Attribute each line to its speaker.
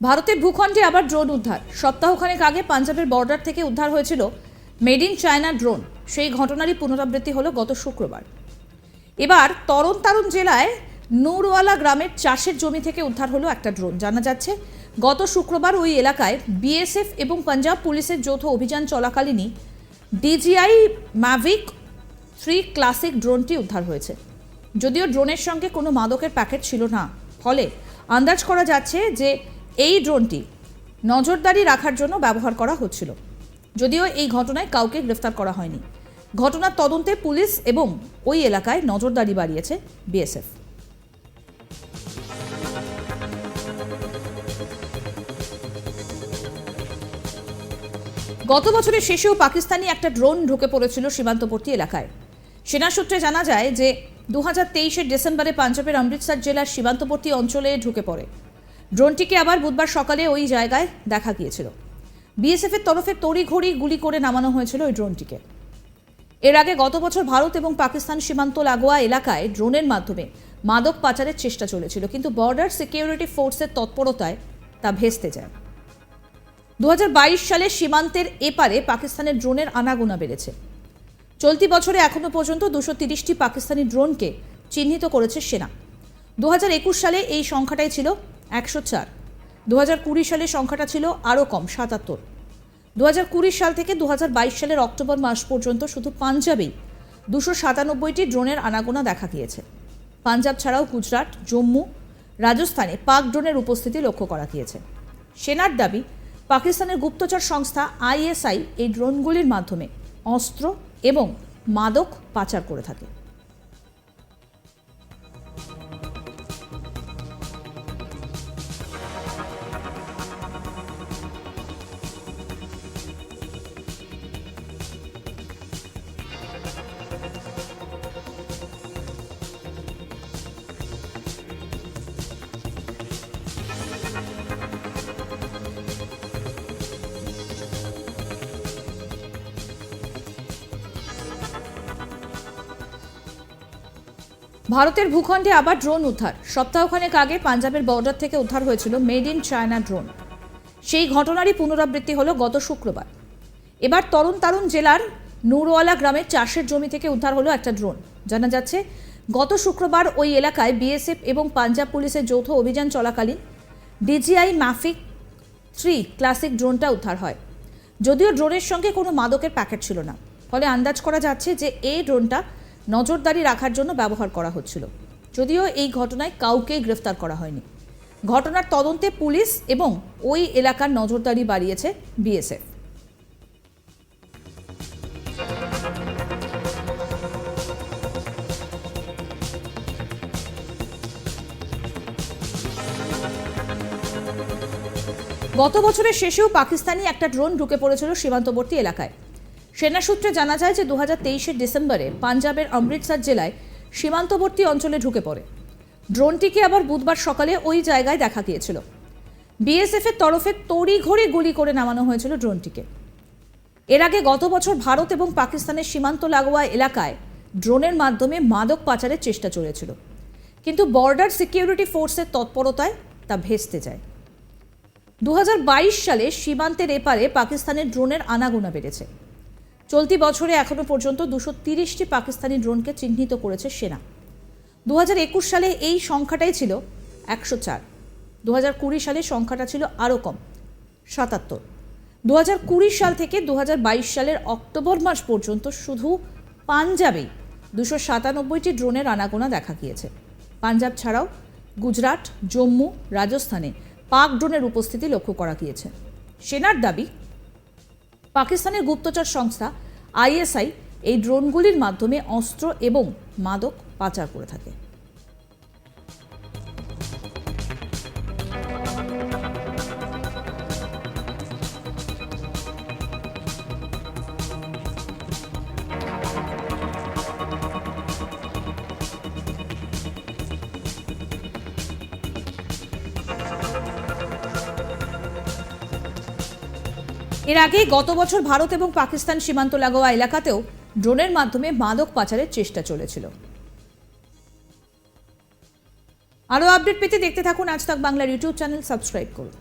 Speaker 1: ভারতের ভূখণ্ডে আবার ড্রোন উদ্ধার। সপ্তাহখানেক আগে পাঞ্জাবের বর্ডার থেকে উদ্ধার হয়েছিল মেড ইন চায়না ড্রোন। সেই ঘটনারই পুনরাবৃত্তি হলো গত শুক্রবার। এবার তরণ জেলায় নুরওয়ালা গ্রামের চাষের জমি থেকে উদ্ধার হলো একটা ড্রোন। জানা যাচ্ছে গত শুক্রবার ওই এলাকায় বিএসএফ এবং পাঞ্জাব পুলিশের যৌথ অভিযান চলাকালীনই ডিজিআই ম্যাভিক 3 ক্লাসিক ড্রোনটি উদ্ধার হয়েছে। যদিও ড্রোনের সঙ্গে কোনো মাদকের প্যাকেট ছিল না, ফলে আন্দাজ করা যাচ্ছে যে এই ড্রোনটি নজরদারি রাখার জন্য ব্যবহার করা হচ্ছিল। যদিও এই ঘটনায় কাউকে গ্রেফতার করা হয়নি। ঘটনার তদন্তে পুলিশ এবং ওই এলাকায় নজরদারি বাড়িয়েছে বিএসএফ। গত বছরের শেষেও পাকিস্তানি একটা ড্রোন ঢুকে পড়েছিল সীমান্তবর্তী এলাকায়। সেনা সূত্রে জানা যায় যে 2023 ডিসেম্বরে পাঞ্জাবের অমৃতসর জেলার সীমান্তবর্তী অঞ্চলে ঢুকে পড়ে। ড্রোনটিকে আবার বুধবার সকালে ওই জায়গায় দেখা গিয়েছিল। বিএসএফ এর তরফে তড়িঘড়ি গুলি করে নামানো হয়েছিল ওই ড্রোনটিকে। এর আগে গত বছর ভারত এবং পাকিস্তান সীমান্ত লাগোয়া এলাকায় ড্রোনের মাধ্যমে মাদক পাচারের চেষ্টা চলেছিল, কিন্তু বর্ডার সিকিউরিটি ফোর্সের তৎপরতায় তা ভেস্তে যায়। 2022 সালে সীমান্তের এপারে পাকিস্তানের ড্রোনের আনাগোনা বেড়েছে। চলতি বছরে এখনো পর্যন্ত 230টি পাকিস্তানি ড্রোনকে চিহ্নিত করেছে সেনা। 2021 সালে এই সংখ্যাটাই ছিল 104। 2020 সালে সংখ্যাটা ছিল আরও কম, 77। 2020 সাল থেকে 2022 সালের অক্টোবর মাস পর্যন্ত শুধু পাঞ্জাবেই 297টি ড্রোনের আনাগোনা দেখা গিয়েছে। পাঞ্জাব ছাড়াও গুজরাট, জম্মু, রাজস্থানে পাক ড্রোনের উপস্থিতি লক্ষ্য করা গিয়েছে। সেনার দাবি, পাকিস্তানের গুপ্তচর সংস্থা আইএসআই এই ড্রোনগুলির মাধ্যমে অস্ত্র এবং মাদক পাচার করে থাকে। ভারতের ভূখণ্ডে আবার ড্রোন উদ্ধার। সপ্তাহখানেক আগে পাঞ্জাবের বর্ডার থেকে উদ্ধার হয়েছিল মেড ইন চায়না ড্রোন। সেই ঘটনারই পুনরাবৃত্তি হলো গত শুক্রবার। এবার তরণ জেলার নুরওয়ালা গ্রামের চাষের জমি থেকে উদ্ধার হলো একটা ড্রোন। জানা যাচ্ছে গত শুক্রবার ওই এলাকায় বিএসএফ এবং পাঞ্জাব পুলিশের যৌথ অভিযান চলাকালীন ডিজিআই ম্যাভিক 3 ক্লাসিক ড্রোনটা উদ্ধার হয়। যদিও ড্রোনের সঙ্গে কোনো মাদকের প্যাকেট ছিল না, ফলে আন্দাজ করা যাচ্ছে যে এই ড্রোনটা নজরদারি রাখার জন্য ব্যবহার করা হচ্ছিল। যদিও এই ঘটনায় কাউকে গ্রেফতার করা হয়নি। ঘটনার তদন্তে পুলিশ এবং ওই এলাকার নজরদারি বাড়িয়েছে বিএসএফ। গত বছরের শেষেও পাকিস্তানি একটা ড্রোন ঢুকে পড়েছিল সীমান্তবর্তী এলাকায়। সেনা সূত্রে জানা যায় যে 2023 ডিসেম্বরে পাঞ্জাবের অমৃতসর জেলায় সীমান্তবর্তী অঞ্চলে ঢুকে পড়ে। ড্রোনটিকে আবার বুধবার সকালে ওই জায়গায় দেখা গিয়েছিল। বিএসএফ এর তরফে তড়িঘড়ি গুলি করে নামানো হয়েছিল ড্রোনটিকে। এর আগে গত বছর ভারত এবং পাকিস্তানের সীমান্ত লাগোয়া এলাকায় ড্রোনের মাধ্যমে মাদক পাচারের চেষ্টা চলেছিল, কিন্তু বর্ডার সিকিউরিটি ফোর্সের তৎপরতায় তা ভেস্তে যায়। 2022 সালে সীমান্তের এপারে পাকিস্তানের ড্রোনের আনাগোনা বেড়েছে। চলতি বছরে এখনো পর্যন্ত 230টি পাকিস্তানি ড্রোনকে চিহ্নিত করেছে সেনা। 2021 সালে এই সংখ্যাটাই ছিল 104। 2020 সালে সংখ্যাটা ছিল আরও কম, 77। 2020 সাল থেকে 2022 সালের অক্টোবর মাস পর্যন্ত শুধু পাঞ্জাবেই 297টি ড্রোনের আনাগোনা দেখা গিয়েছে। পাঞ্জাব ছাড়াও গুজরাট, জম্মু, রাজস্থানে পাক ড্রোনের উপস্থিতি লক্ষ্য করা গিয়েছে। সেনার দাবি, পাকিস্তানের গুপ্তচর সংস্থা আইএসআই এই ড্রোনগুলির মাধ্যমে অস্ত্র এবং মাদক পাচার করে থাকে। এর আগে গত বছর ভারত এবং পাকিস্তান সীমান্ত লাগোয়া এলাকাতেও ড্রোনের মাধ্যমে মাদক পাচারের চেষ্টা চলেছিল। আরও আপডেট পেতে দেখতে থাকুন আজ তাক বাংলার ইউটিউব চ্যানেল, সাবস্ক্রাইব করুন।